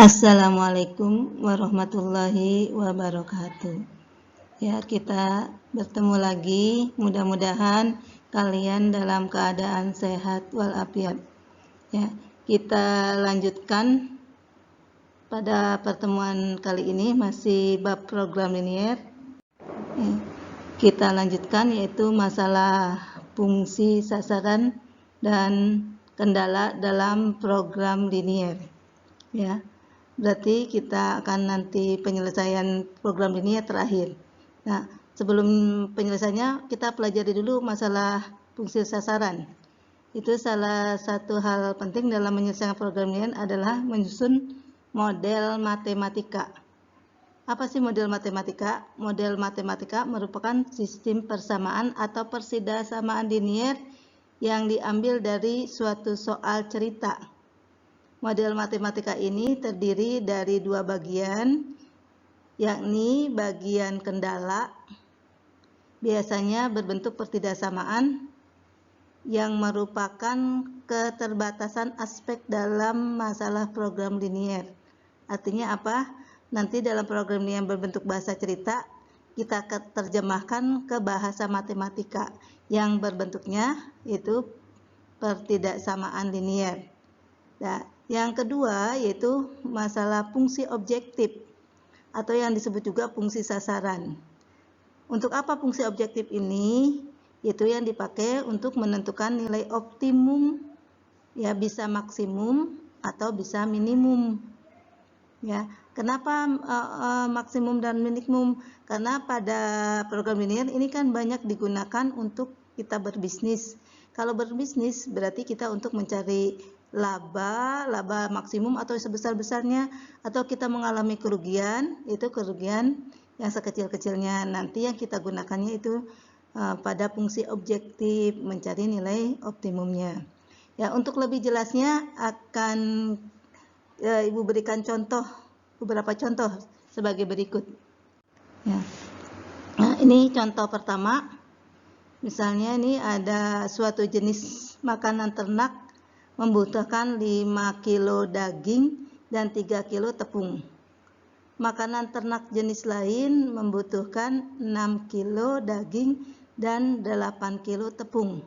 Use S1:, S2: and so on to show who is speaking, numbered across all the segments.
S1: Assalamualaikum warahmatullahi wabarakatuh. Ya, kita bertemu lagi. Mudah-mudahan kalian dalam keadaan sehat walafiat. Ya, kita lanjutkan pada pertemuan kali ini masih bab program linier. Ya, kita lanjutkan yaitu masalah fungsi sasaran dan kendala dalam program linier. Ya. Berarti kita akan nanti penyelesaian program ini ya terakhir. Nah, sebelum penyelesaiannya kita pelajari dulu masalah fungsi sasaran. Itu salah satu hal penting dalam menyelesaikan program ini adalah menyusun model matematika. Apa sih model matematika? Model matematika merupakan sistem persamaan atau persidasamaan linier yang diambil dari suatu soal cerita. Model matematika ini terdiri dari dua bagian, yakni bagian kendala, biasanya berbentuk pertidaksamaan, yang merupakan keterbatasan aspek dalam masalah program linier. Artinya apa? Nanti dalam program yang berbentuk bahasa cerita, kita terjemahkan ke bahasa matematika yang berbentuknya yaitu pertidaksamaan linier. Nah, yang kedua yaitu masalah fungsi objektif atau yang disebut juga fungsi sasaran. Untuk apa fungsi objektif ini? Yaitu yang dipakai untuk menentukan nilai optimum, ya bisa maksimum atau bisa minimum. Ya, kenapa maksimum dan minimum? Karena pada program linear ini kan banyak digunakan untuk kita berbisnis. Kalau berbisnis berarti kita untuk mencari laba maksimum atau sebesar-besarnya, atau kita mengalami kerugian, itu kerugian yang sekecil-kecilnya. Nanti yang kita gunakannya itu pada fungsi objektif, mencari nilai optimumnya. Ya, untuk lebih jelasnya akan Ibu berikan contoh, beberapa contoh sebagai berikut. Ya. Nah, ini contoh pertama. Misalnya ini ada suatu jenis makanan ternak membutuhkan 5 kilo daging dan 3 kilo tepung. Makanan ternak jenis lain membutuhkan 6 kilo daging dan 8 kilo tepung.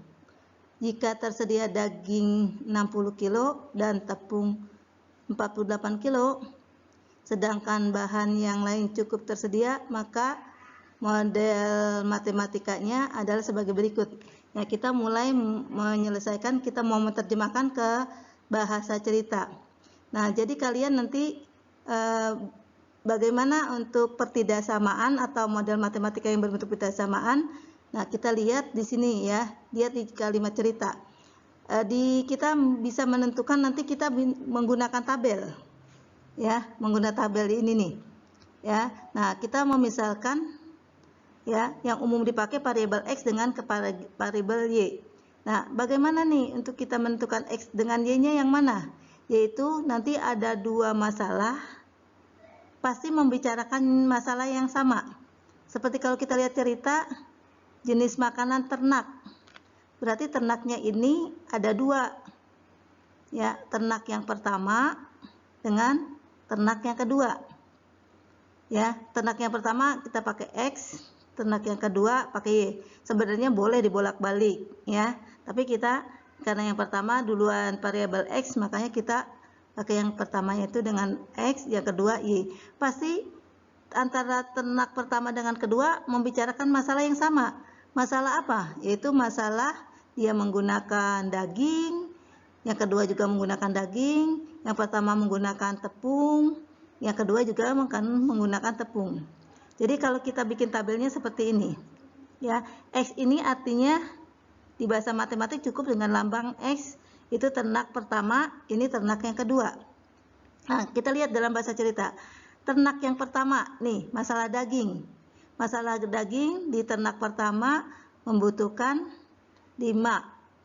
S1: Jika tersedia daging 60 kilo dan tepung 48 kilo, sedangkan bahan yang lain cukup tersedia, maka model matematikanya adalah sebagai berikut. Ya, kita mulai menyelesaikan, kita mau menerjemahkan ke bahasa cerita. Nah, jadi kalian nanti bagaimana untuk pertidaksamaan atau model matematika yang berbentuk pertidaksamaan. Nah, kita lihat di sini ya, lihat di kalimat cerita. Kita bisa menentukan, nanti kita menggunakan tabel. Ya, menggunakan tabel ini nih. Ya. Nah, kita memisalkan ya, yang umum dipakai variabel X dengan variabel Y. Nah, bagaimana nih untuk kita menentukan X dengan Y-nya yang mana? Yaitu nanti ada dua masalah, pasti membicarakan masalah yang sama. Seperti kalau kita lihat cerita, jenis makanan ternak. Berarti ternaknya ini ada dua. Ya, ternak yang pertama dengan ternak yang kedua. Ya, ternak yang pertama kita pakai X, ternak yang kedua pakai Y. Sebenarnya boleh dibolak-balik ya, tapi kita karena yang pertama duluan variabel X, makanya kita pakai yang pertama yaitu dengan X, yang kedua Y. Pasti antara ternak pertama dengan kedua membicarakan masalah yang sama. Masalah apa? Yaitu masalah dia menggunakan daging, yang kedua juga menggunakan daging, yang pertama menggunakan tepung, yang kedua juga menggunakan tepung. Jadi kalau kita bikin tabelnya seperti ini, ya, X ini artinya di bahasa matematik cukup dengan lambang X, itu ternak pertama, ini ternak yang kedua. Nah, kita lihat dalam bahasa cerita, ternak yang pertama, nih, masalah daging. Masalah daging di ternak pertama membutuhkan 5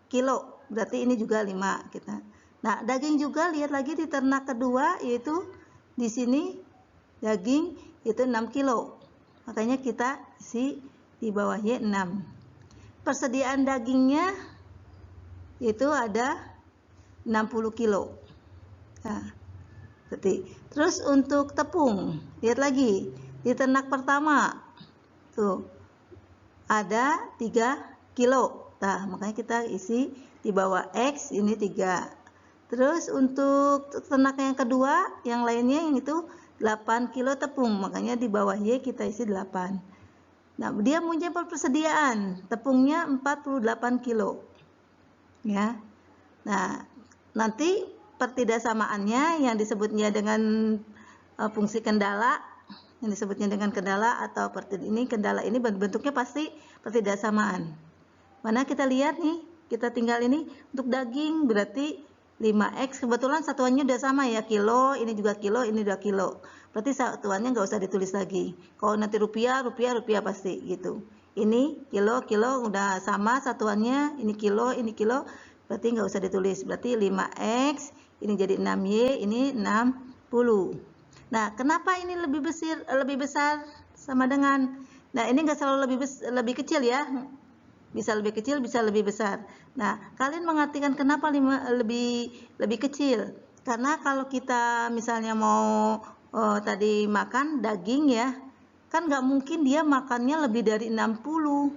S1: kilo, berarti ini juga 5 kita. Nah, daging juga lihat lagi di ternak kedua, yaitu di sini daging itu 6 kilo. Makanya kita isi di bawahnya 6. Persediaan dagingnya itu ada 60 kilo. Nah, Terus untuk tepung, lihat lagi di ternak pertama tuh ada 3 kilo. Nah, makanya kita isi di bawah X ini 3. Terus untuk ternak yang kedua, yang lainnya yang itu 8 kilo tepung, makanya di bawah Y kita isi 8. Nah, dia punya persediaan tepungnya 48 kilo. Ya. Nah, nanti pertidaksamaannya yang disebutnya dengan fungsi kendala, yang disebutnya dengan kendala atau kendala ini bentuknya pasti pertidaksamaan. Mana kita lihat nih, kita tinggal ini untuk daging berarti 5X, kebetulan satuannya udah sama ya, kilo, ini juga kilo, ini juga kilo. Berarti satuannya nggak usah ditulis lagi. Kalau nanti rupiah pasti gitu. Ini kilo udah sama satuannya, ini kilo, berarti nggak usah ditulis. Berarti 5X, ini jadi 6Y, ini 60. Nah, kenapa ini lebih besar sama dengan? Nah, ini nggak selalu lebih kecil ya. Bisa lebih kecil, bisa lebih besar. Nah, kalian mengartikan kenapa lebih kecil? Karena kalau kita misalnya mau tadi makan daging ya, kan nggak mungkin dia makannya lebih dari 60.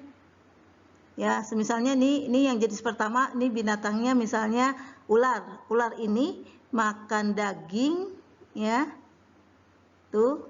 S1: Ya, misalnya ini yang jenis pertama, ini binatangnya misalnya ular. Ular ini makan daging ya, tuh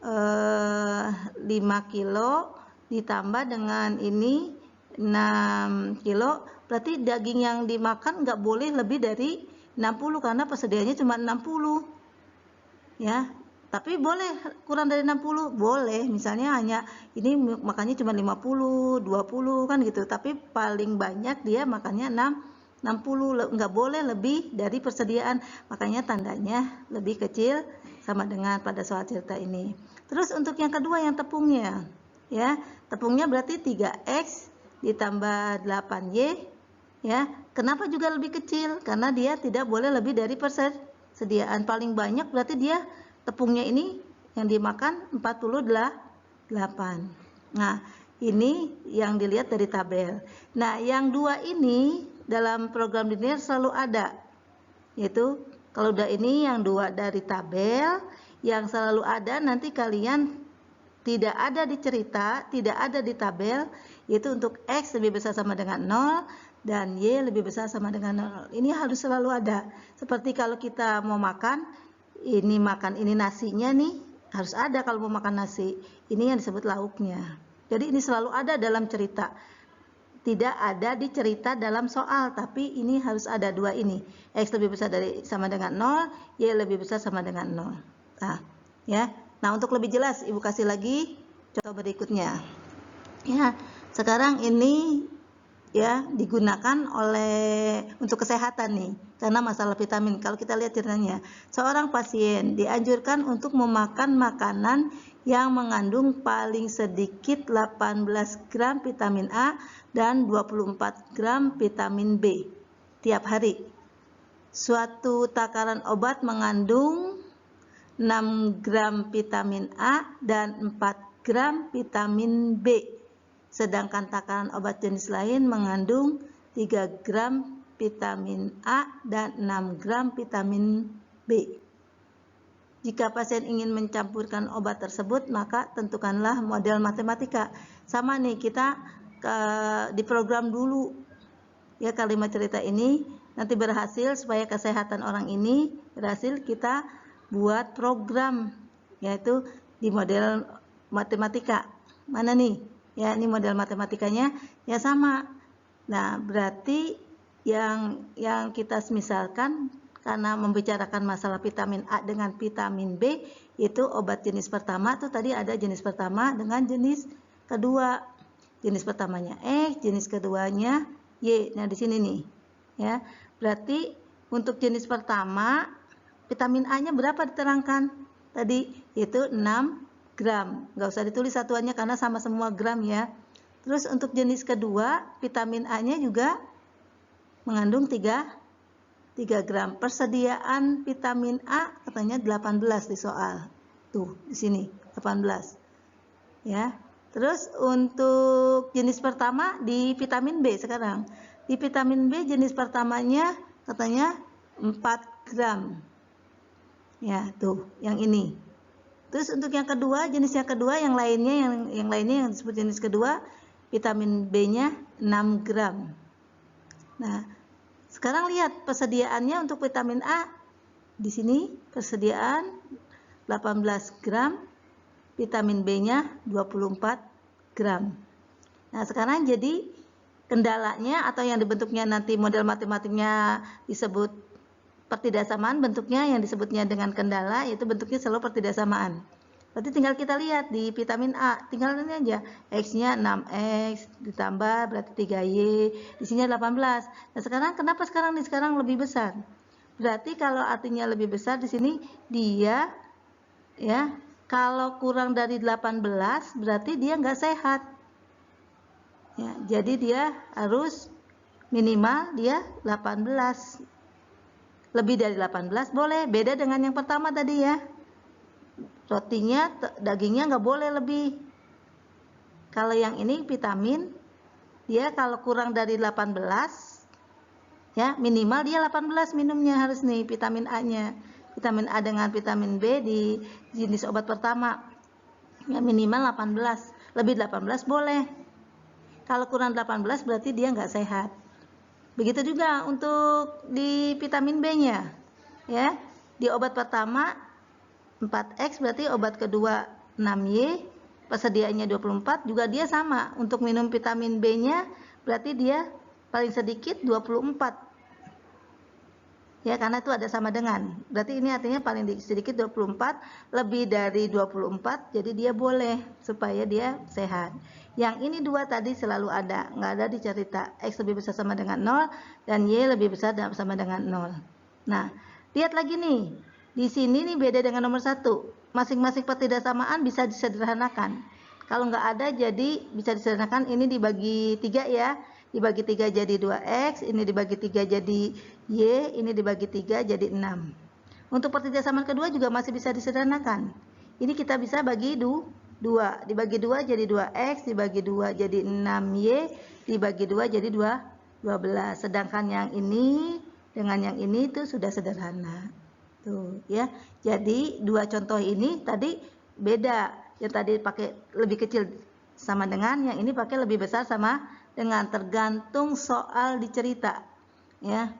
S1: 5 kilo ditambah dengan ini 6 kilo, berarti daging yang dimakan nggak boleh lebih dari 60 karena persediaannya cuma 60 ya. Tapi boleh kurang dari 60, boleh, misalnya hanya ini makannya cuma 50, 20 kan gitu, tapi paling banyak dia makannya 60, nggak boleh lebih dari persediaan, makanya tandanya lebih kecil sama dengan pada soal cerita ini. Terus untuk yang kedua yang tepungnya ya, tepungnya berarti 3X ditambah 8Y ya. Kenapa juga lebih kecil? Karena dia tidak boleh lebih dari persediaan, paling banyak berarti dia tepungnya ini yang dimakan 48. Nah, ini yang dilihat dari tabel. Nah, yang dua ini dalam program linear selalu ada, yaitu kalau udah ini yang dua dari tabel, yang selalu ada nanti kalian tidak ada di cerita, tidak ada di tabel, yaitu untuk X lebih besar sama dengan 0 dan Y lebih besar sama dengan 0. Ini harus selalu ada. Seperti kalau kita mau makan ini nasinya nih, harus ada kalau mau makan nasi. Ini yang disebut lauknya. Jadi ini selalu ada dalam cerita. Tidak ada di cerita dalam soal, tapi ini harus ada dua ini. X lebih besar sama dengan 0, Y lebih besar sama dengan 0. Nah, ya. Nah, untuk lebih jelas Ibu kasih lagi contoh berikutnya. Ya, sekarang ini ya digunakan untuk kesehatan nih, karena masalah vitamin. Kalau kita lihat ceritanya, seorang pasien dianjurkan untuk memakan makanan yang mengandung paling sedikit 18 gram vitamin A dan 24 gram vitamin B tiap hari. Suatu takaran obat mengandung 6 gram vitamin A dan 4 gram vitamin B. Sedangkan takaran obat jenis lain mengandung 3 gram vitamin A dan 6 gram vitamin B. Jika pasien ingin mencampurkan obat tersebut, maka tentukanlah model matematika. Sama nih, kita diprogram dulu ya kalimat cerita ini, nanti berhasil supaya kesehatan orang ini berhasil, kita buat program, yaitu di model matematika. Mana nih? Ya, ini model matematikanya ya sama. Nah, berarti yang kita misalkan karena membicarakan masalah vitamin A dengan vitamin B, itu obat jenis pertama tuh tadi ada jenis pertama dengan jenis kedua. Jenis pertamanya X, jenis keduanya Y. Nah, di sini nih. Ya. Berarti untuk jenis pertama vitamin A-nya berapa diterangkan? Tadi itu 6 gram. Nggak usah ditulis satuannya karena sama semua gram ya. Terus untuk jenis kedua, vitamin A-nya juga mengandung 3 gram. Persediaan vitamin A katanya 18 di soal. Tuh, di sini 18. Ya. Terus untuk jenis pertama di vitamin B sekarang. Di vitamin B jenis pertamanya katanya 4 gram. Ya, tuh, yang ini. Terus untuk yang kedua, jenis yang kedua, yang lainnya yang disebut jenis kedua, vitamin B-nya 6 gram. Nah, sekarang lihat persediaannya untuk vitamin A. Di sini persediaan 18 gram, vitamin B-nya 24 gram. Nah, sekarang jadi kendalanya atau yang dibentuknya nanti model matematiknya disebut pertidaksamaan, bentuknya yang disebutnya dengan kendala itu bentuknya selalu pertidaksamaan. Berarti tinggal kita lihat di vitamin A, tinggal ini aja, X-nya 6X ditambah berarti 3Y, di sini 18. Nah, sekarang kenapa sekarang lebih besar? Berarti kalau artinya lebih besar di sini dia ya, kalau kurang dari 18 berarti dia nggak sehat. Ya, jadi dia harus minimal dia 18. Lebih dari 18 boleh, beda dengan yang pertama tadi ya. Rotinya, dagingnya nggak boleh lebih. Kalau yang ini vitamin, dia kalau kurang dari 18, ya minimal dia 18 minumnya harus nih vitamin A-nya. Vitamin A dengan vitamin B di jenis obat pertama, ya minimal 18. Lebih 18 boleh. Kalau kurang 18 berarti dia nggak sehat. Begitu juga untuk di vitamin B-nya, ya di obat pertama 4X berarti obat kedua 6Y, persediaannya 24, juga dia sama. Untuk minum vitamin B-nya berarti dia paling sedikit 24. Ya, karena itu ada sama dengan. Berarti ini artinya paling sedikit 24, lebih dari 24, jadi dia boleh supaya dia sehat. Yang ini dua tadi selalu ada, nggak ada di cerita. X lebih besar sama dengan 0 dan Y lebih besar sama dengan 0. Nah, lihat lagi nih. Di sini nih beda dengan nomor 1. Masing-masing pertidaksamaan bisa disederhanakan. Kalau nggak ada jadi bisa disederhanakan, ini dibagi 3 ya. Dibagi 3 jadi 2X, ini dibagi 3 jadi Y, ini dibagi 3 jadi 6. Untuk pertidaksamaan kedua juga masih bisa disederhanakan. Ini kita bisa bagi 2. Dibagi 2 jadi 2X, dibagi 2 jadi 6Y, dibagi 2 jadi 12. Sedangkan yang ini dengan yang ini itu sudah sederhana. Tuh ya. Jadi dua contoh ini tadi beda. Yang tadi pakai lebih kecil sama dengan yang ini pakai lebih besar sama dengan, tergantung soal dicerita. Ya.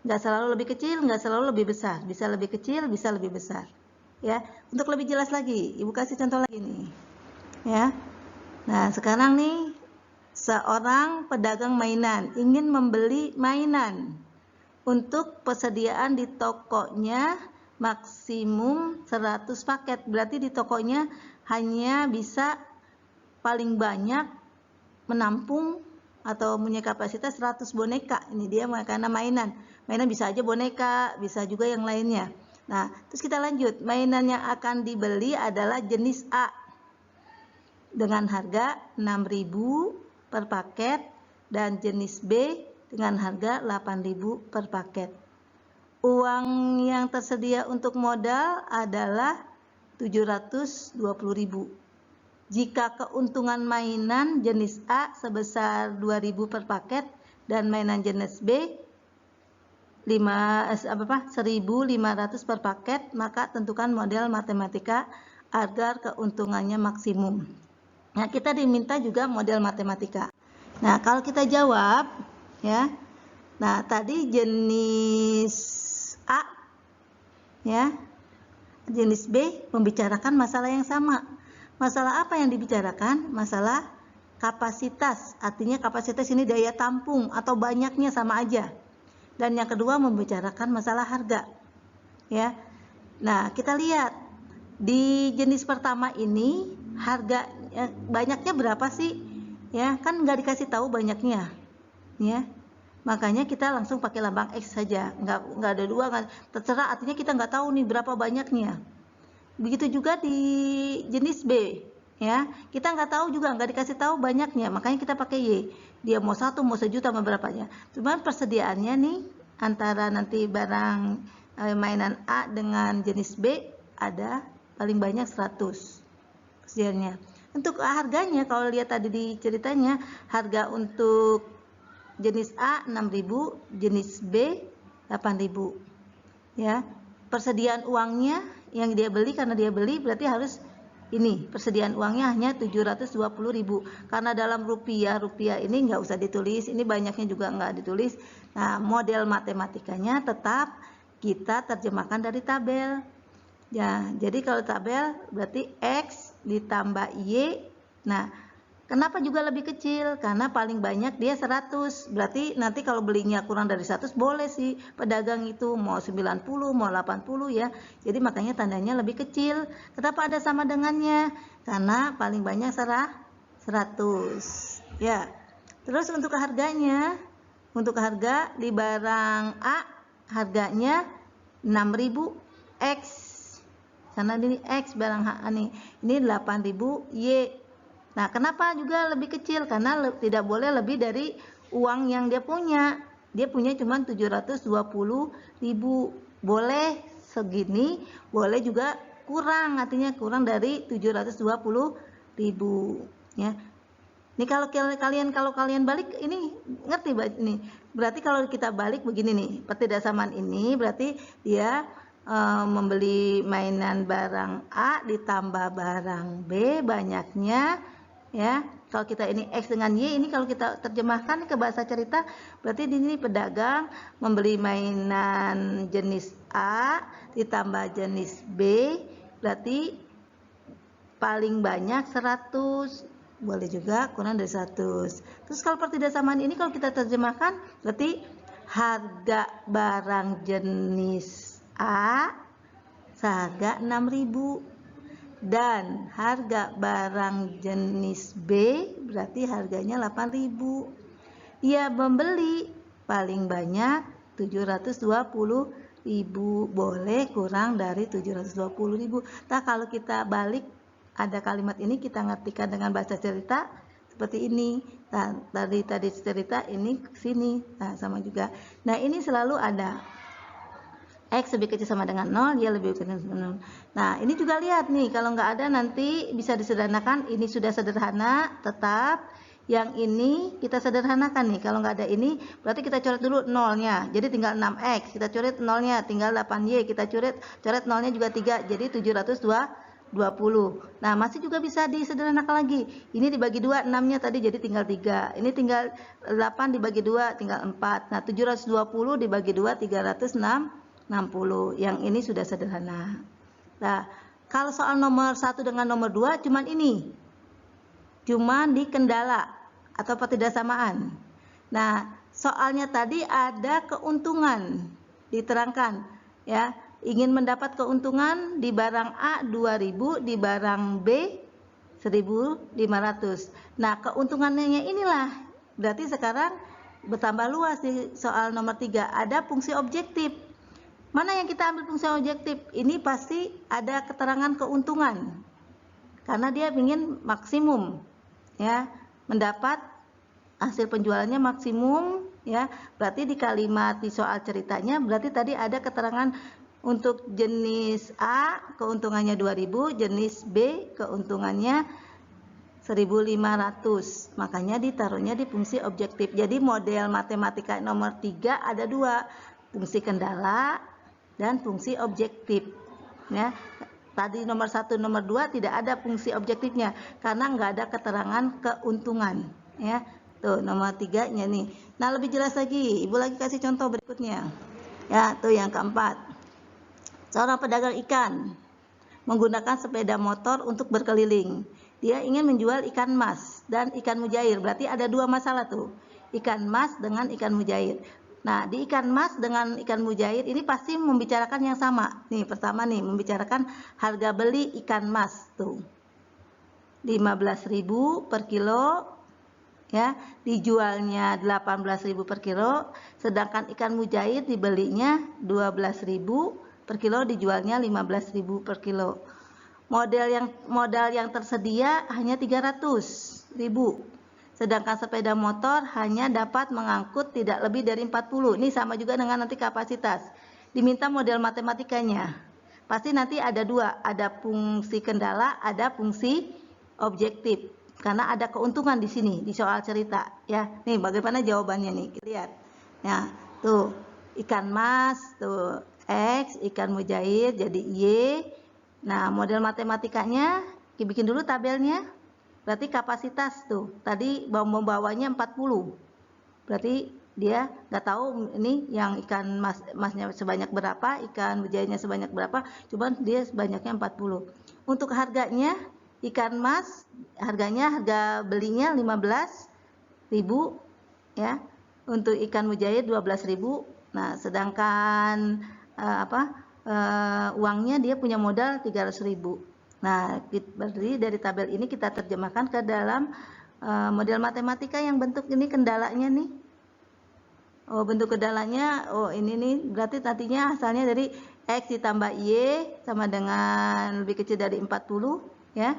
S1: Nggak selalu lebih kecil, nggak selalu lebih besar. Bisa lebih kecil, bisa lebih besar. Ya, untuk lebih jelas lagi, Ibu kasih contoh lagi nih. Ya. Nah, sekarang nih seorang pedagang mainan ingin membeli mainan. Untuk persediaan di tokonya maksimum 100 paket. Berarti di tokonya hanya bisa paling banyak menampung atau punya kapasitas 100 boneka. Ini dia karena mainan. Mainan bisa aja boneka, bisa juga yang lainnya. Nah, terus kita lanjut. Mainan yang akan dibeli adalah jenis A dengan harga 6.000 per paket dan jenis B dengan harga 8.000 per paket. Uang yang tersedia untuk modal adalah 720.000. Jika keuntungan mainan jenis A sebesar 2.000 per paket dan mainan jenis B 1.500 per paket, maka tentukan model matematika agar keuntungannya maksimum. Nah, kita diminta juga model matematika. Nah, kalau kita jawab ya. Nah, tadi jenis A ya. Jenis B membicarakan masalah yang sama. Masalah apa yang dibicarakan? Masalah kapasitas. Artinya kapasitas ini daya tampung atau banyaknya sama aja. Dan yang kedua membicarakan masalah harga. Ya. Nah, kita lihat di jenis pertama ini harga banyaknya berapa sih? Ya, kan nggak dikasih tahu banyaknya. Ya. Makanya kita langsung pakai lambang X saja, nggak ada dua, terserah, artinya kita nggak tahu nih berapa banyaknya. Begitu juga di jenis B, ya kita nggak tahu juga, nggak dikasih tahu banyaknya, makanya kita pakai Y. Dia mau 1, mau 1 juta, mau berapanya. Cuman persediaannya nih antara nanti barang mainan A dengan jenis B ada paling banyak 100 persediaannya. Untuk harganya kalau lihat tadi di ceritanya, harga untuk jenis A 6.000, jenis B 8.000. Ya. persediaan uangnya yang dia beli, karena dia beli berarti harus ini persediaan uangnya hanya 720.000, karena dalam rupiah ini nggak usah ditulis, ini banyaknya juga nggak ditulis. Nah, model matematikanya tetap kita terjemahkan dari tabel ya. Jadi kalau tabel berarti X ditambah Y. Nah, kenapa juga lebih kecil? Karena paling banyak dia 100. Berarti nanti kalau belinya kurang dari 100 boleh sih pedagang itu mau 90, mau 80 ya. Jadi makanya tandanya lebih kecil. Kenapa ada sama dengannya? Karena paling banyak 100 ya. Terus untuk harganya, untuk harga di barang A harganya 6.000 X. Karena ini X barang A nih. Ini 8.000 Y. Nah, kenapa juga lebih kecil? Karena tidak boleh lebih dari uang yang dia punya. Dia punya cuma 720.000. Boleh segini, boleh juga kurang, artinya kurang dari 720.000 ya. Ini kalau kalian balik ini ngerti ini. Berarti kalau kita balik begini nih, pertidaksamaan ini berarti dia membeli mainan barang A ditambah barang B banyaknya ya. Kalau kita ini X dengan Y, ini kalau kita terjemahkan ke bahasa cerita berarti ini pedagang membeli mainan jenis A ditambah jenis B, berarti paling banyak 100, boleh juga kurang dari 100. Terus kalau pertidaksamaan ini kalau kita terjemahkan berarti harga barang jenis A seharga 6.000 dan harga barang jenis B berarti harganya 8.000. Ia membeli paling banyak 720.000, boleh kurang dari 720.000. Nah, kalau kita balik ada kalimat ini kita ngartikan dengan bahasa cerita seperti ini. Nah, tadi cerita ini ke sini. Nah, sama juga. Nah, ini selalu ada X lebih kecil sama dengan 0, Y lebih kecil sama dengan 0. Nah, ini juga lihat nih, kalau nggak ada nanti bisa disederhanakan. Ini sudah sederhana, tetap. Yang ini kita sederhanakan nih. Kalau nggak ada ini, berarti kita coret dulu 0-nya. Jadi tinggal 6X. Kita coret 0-nya, tinggal 8Y. Kita coret 0-nya juga 3, jadi 720. Nah, masih juga bisa disederhanakan lagi. Ini dibagi 2, 6-nya tadi jadi tinggal 3. Ini tinggal 8 dibagi 2, tinggal 4. Nah, 720 dibagi 2, 360. Yang ini sudah sederhana. Nah, kalau soal nomor 1 dengan nomor 2 cuman ini. Cuman di kendala atau pertidaksamaan. Nah, soalnya tadi ada keuntungan diterangkan ya. Ingin mendapat keuntungan di barang A 2.000, di barang B 1.500. Nah, keuntungannya inilah. Berarti sekarang bertambah luas di soal nomor 3. Ada fungsi objektif. Mana yang kita ambil fungsi objektif? Ini pasti ada keterangan keuntungan. Karena dia ingin maksimum ya, mendapat hasil penjualannya maksimum ya. Berarti di kalimat di soal ceritanya berarti tadi ada keterangan untuk jenis A keuntungannya 2.000, jenis B keuntungannya 1.500. Makanya ditaruhnya di fungsi objektif. Jadi model matematika nomor 3 ada 2, fungsi kendala dan fungsi objektif ya. Tadi nomor 1 nomor 2 tidak ada fungsi objektifnya karena nggak ada keterangan keuntungan ya. Tuh nomor 3-nya nih. Nah, lebih jelas lagi, Ibu lagi kasih contoh berikutnya ya. Tuh yang keempat, seorang pedagang ikan menggunakan sepeda motor untuk berkeliling. Dia ingin menjual ikan mas dan ikan mujair. Berarti ada 2 masalah tuh, ikan mas dengan ikan mujair. Nah, di ikan mas dengan ikan mujair ini pasti membicarakan yang sama. Nih, pertama nih membicarakan harga beli ikan mas tuh. 15.000 per kilo ya, dijualnya 18.000 per kilo, sedangkan ikan mujair dibelinya 12.000 per kilo, dijualnya 15.000 per kilo. Modal yang tersedia hanya 300.000. Sedangkan sepeda motor hanya dapat mengangkut tidak lebih dari 40. Ini sama juga dengan nanti kapasitas. Diminta model matematikanya. Pasti nanti ada 2, ada fungsi kendala, ada fungsi objektif. Karena ada keuntungan di sini di soal cerita ya. Nih bagaimana jawabannya nih? Kita lihat. Ya, tuh ikan mas tuh X, ikan mujair jadi Y. Nah, model matematikanya bikin dulu tabelnya. Berarti kapasitas tuh, tadi membawanya 40. Berarti dia nggak tahu ini yang ikan masnya sebanyak berapa, ikan mujairnya sebanyak berapa, cuman dia sebanyaknya 40. Untuk harganya, ikan mas harga belinya 15.000 ya. Untuk ikan mujair 12.000. Nah, sedangkan uangnya dia punya modal 300.000. Nah, berarti dari tabel ini kita terjemahkan ke dalam model matematika yang bentuk ini kendalanya nih. Oh, bentuk kendalanya, oh ini nih berarti tadinya asalnya dari X ditambah Y sama dengan lebih kecil dari 40 ya.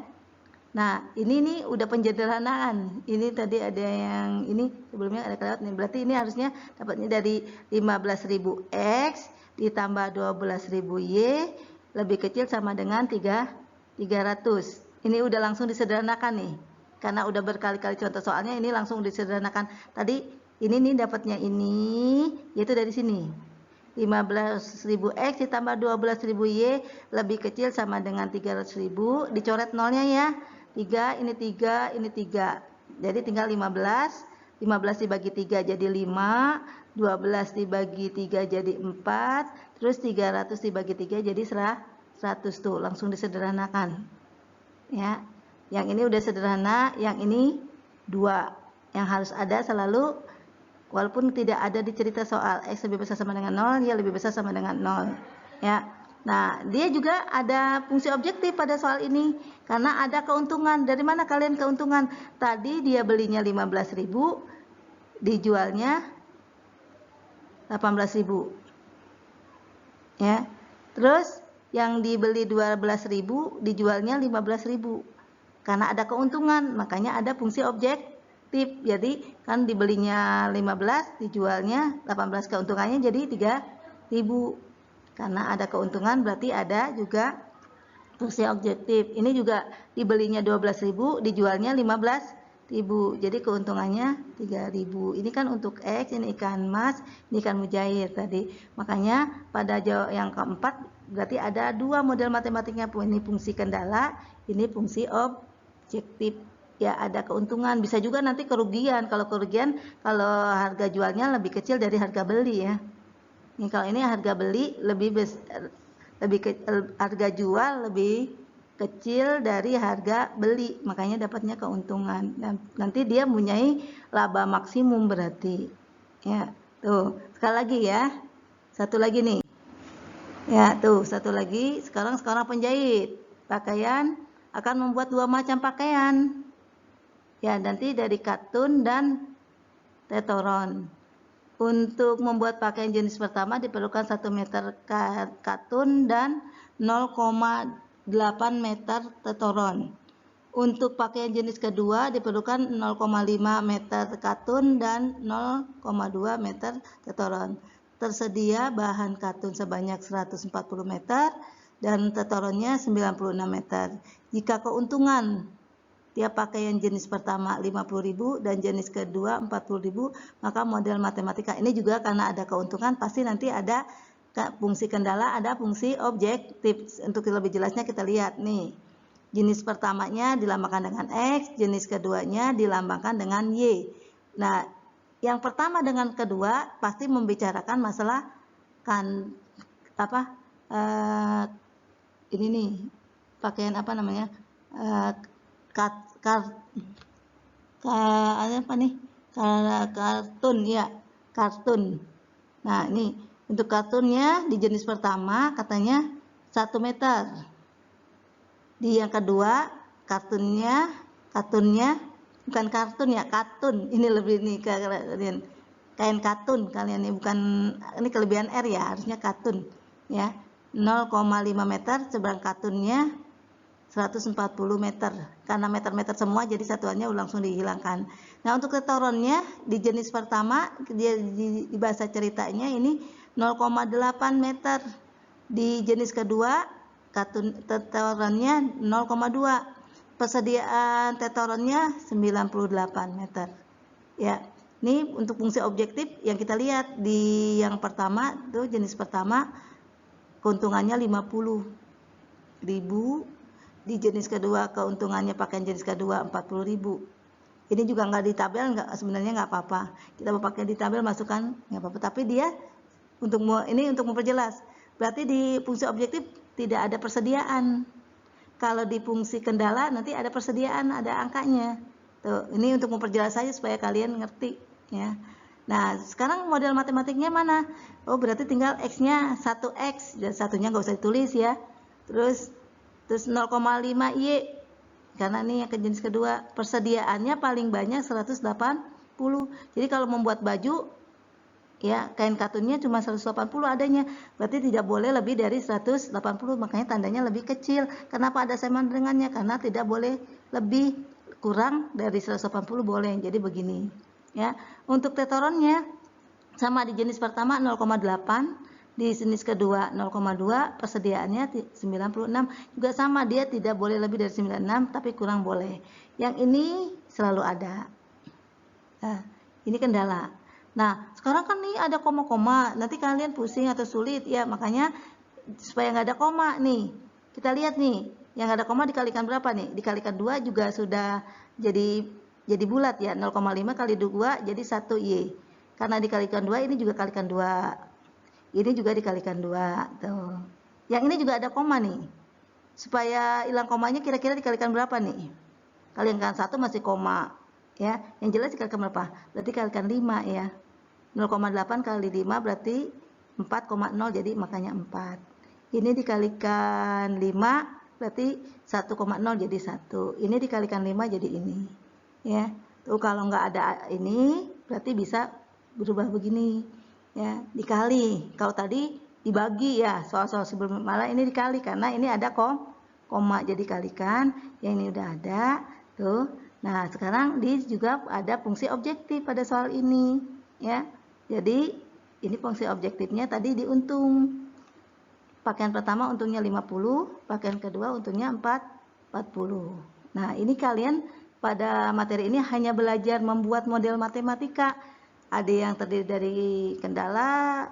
S1: Nah, ini nih udah penjederhanaan. Ini tadi ada yang ini sebelumnya ada kelewat nih. Berarti ini harusnya dapatnya dari 15.000 X ditambah 12.000 Y lebih kecil sama dengan 300. Ini udah langsung disederhanakan nih. Karena udah berkali-kali contoh soalnya ini langsung disederhanakan. Tadi ini nih dapatnya ini yaitu dari sini. 15.000 X ditambah 12.000 Y lebih kecil sama dengan 300.000. Dicoret nolnya ya. 3, ini 3, ini 3. Jadi tinggal 15. 15 dibagi 3 jadi 5. 12 dibagi 3 jadi 4. Terus 300 dibagi 3 jadi 100 tuh. Langsung disederhanakan. Ya. Yang ini udah sederhana, yang ini 2. Yang harus ada selalu, walaupun tidak ada di cerita soal X lebih besar sama dengan 0, ya lebih besar sama dengan 0. Ya. Nah, dia juga ada fungsi objektif pada soal ini. Karena ada keuntungan. Dari mana kalian keuntungan? Tadi dia belinya 15.000, dijualnya 18.000. Ya. Terus yang dibeli 12.000, dijualnya 15.000. Karena ada keuntungan, makanya ada fungsi objektif. Jadi kan dibelinya 15, dijualnya 18, keuntungannya jadi 3.000. Karena ada keuntungan berarti ada juga fungsi objektif. Ini juga dibelinya 12.000, dijualnya 15.000. Jadi keuntungannya 3.000. Ini kan untuk X, ini ikan mas, ini ikan mujair tadi. Makanya pada yang keempat berarti ada 2 model matematiknya. Ini fungsi kendala, ini fungsi objektif. Ya, ada keuntungan, bisa juga nanti kerugian. Kalau kerugian, kalau harga jualnya lebih kecil dari harga beli ya. Ini kalau ini harga beli harga jual lebih kecil dari harga beli, makanya dapatnya keuntungan. Dan nanti dia mempunyai laba maksimum berarti. Ya, tuh. Sekali lagi ya. Satu lagi nih. Ya, tuh, satu lagi. Sekarang penjahit. Pakaian akan membuat 2 macam pakaian. Ya, nanti dari katun dan tetoron. Untuk membuat pakaian jenis pertama diperlukan 1 meter katun dan 0,8 meter tetoron. Untuk pakaian jenis kedua diperlukan 0,5 meter katun dan 0,2 meter tetoron. Tersedia bahan katun sebanyak 140 meter dan tetoronnya 96 meter. Jika keuntungan tiap pakaian jenis pertama 50.000 dan jenis kedua 40.000, maka model matematika ini juga karena ada keuntungan pasti nanti ada fungsi kendala, ada fungsi objektif. Untuk lebih jelasnya kita lihat nih. Jenis pertamanya dilambangkan dengan X, jenis keduanya dilambangkan dengan Y. Nah, yang pertama dengan kedua pasti membicarakan masalah ini nih pakaian kartun ya, kartun. Nah, ini untuk kartunnya di jenis pertama katanya 1 meter. Di yang kedua katunnya bukan kartun ya, katun. Ini lebih nih kalian. Kain katun kalian ini, bukan, ini kelebihan R ya, harusnya katun ya. 0,5 meter, sedang katunnya 140 meter. Karena meter-meter semua jadi satuannya langsung dihilangkan. Nah, untuk tetoronnya di jenis pertama dia di bahasa ceritanya ini 0,8 meter. Di jenis kedua tetoronnya 0,2. Persediaan tetoronnya 98 meter. Ya. Ini untuk fungsi objektif yang kita lihat di yang pertama tuh jenis pertama keuntungannya 50.000, di jenis kedua keuntungannya pakaian jenis kedua 40.000. Ini juga nggak di tabel, sebenarnya nggak apa-apa. Kita mau pakai di tabel masukkan nggak apa-apa. Tapi dia untuk memperjelas. Berarti di fungsi objektif tidak ada persediaan. Kalau di fungsi kendala nanti ada persediaan, ada angkanya. Tuh, ini untuk memperjelas saja supaya kalian ngerti ya. Nah, sekarang model matematiknya mana? Oh, berarti tinggal X-nya 1X dan satunya nggak usah ditulis ya. Terus 0,5 Y. Karena ini yang ke jenis kedua, persediaannya paling banyak 180. Jadi kalau membuat baju ya, kain katunnya cuma 180 adanya, berarti tidak boleh lebih dari 180, makanya tandanya lebih kecil. Kenapa ada sama dengannya? Karena tidak boleh lebih, kurang dari 180 boleh. Jadi begini ya. Untuk tetoronnya sama di jenis pertama 0,8, di jenis kedua 0,2, persediaannya 96, juga sama, dia tidak boleh lebih dari 96 tapi kurang boleh. Yang ini selalu ada. Nah, ini kendala. Nah, sekarang kan nih ada koma-koma, nanti kalian pusing atau sulit ya, makanya supaya nggak ada koma nih, kita lihat nih, yang ada koma dikalikan berapa nih? Dikalikan 2 juga sudah jadi bulat ya, 0,5 kali 2 jadi 1 Y. Karena dikalikan 2, ini juga kalikan 2. Ini juga dikalikan 2 tuh. Yang ini juga ada koma nih. Supaya hilang komanya kira-kira dikalikan berapa nih? Kalikan 1 masih koma ya. Yang jelas dikalikan berapa? Berarti kalikan 5 ya. 0,8 kali 5 berarti 4,0, jadi makanya 4. Ini dikalikan 5 berarti 1,0 jadi 1. Ini dikalikan 5 jadi ini. Ya. Tuh kalau nggak ada ini berarti bisa berubah begini. Ya, dikali. Kalau tadi dibagi ya, soal-soal sebelum malah ini dikali karena ini ada koma, jadi kalikan. Yang ini udah ada tuh. Nah, sekarang di juga ada fungsi objektif pada soal ini ya. Jadi ini fungsi objektifnya tadi diuntung. Pakaian pertama untungnya 50, pakaian kedua untungnya 40. Nah, ini kalian pada materi ini hanya belajar membuat model matematika. Ada yang terdiri dari kendala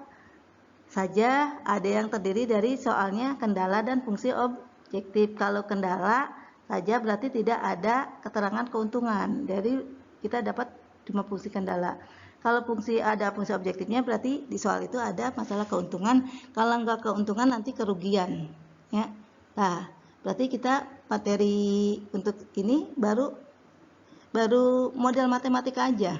S1: saja, ada yang terdiri dari soalnya kendala dan fungsi objektif. Kalau kendala saja berarti tidak ada keterangan keuntungan. Dari kita dapat cuma fungsi kendala. Kalau ada fungsi objektifnya berarti di soal itu ada masalah keuntungan. Kalau enggak keuntungan nanti kerugian. Ya. Nah, berarti kita materi untuk ini baru model matematika aja.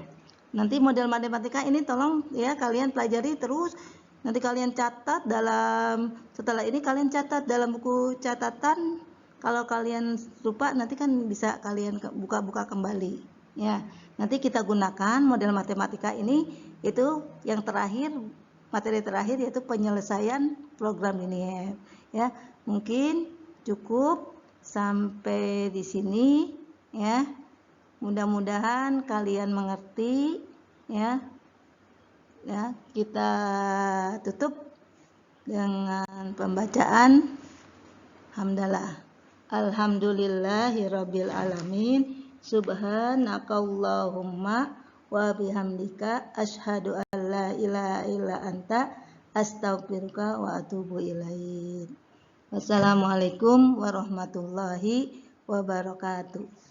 S1: Nanti model matematika ini tolong ya kalian pelajari terus. Nanti kalian catat setelah ini kalian catat dalam buku catatan. Kalau kalian lupa nanti kan bisa kalian buka-buka kembali. Ya, nanti kita gunakan model matematika ini itu yang terakhir, materi terakhir yaitu penyelesaian program linier. Ya, mungkin cukup sampai di sini ya. Mudah-mudahan kalian mengerti ya. Ya, kita tutup dengan pembacaan hamdalah. Alhamdulillahirabbil alamin. Subhanakallahumma wa bihamdika asyhadu an la ilaha illa anta astaghfiruka wa atubu ilaik. Wassalamualaikum warahmatullahi wabarakatuh.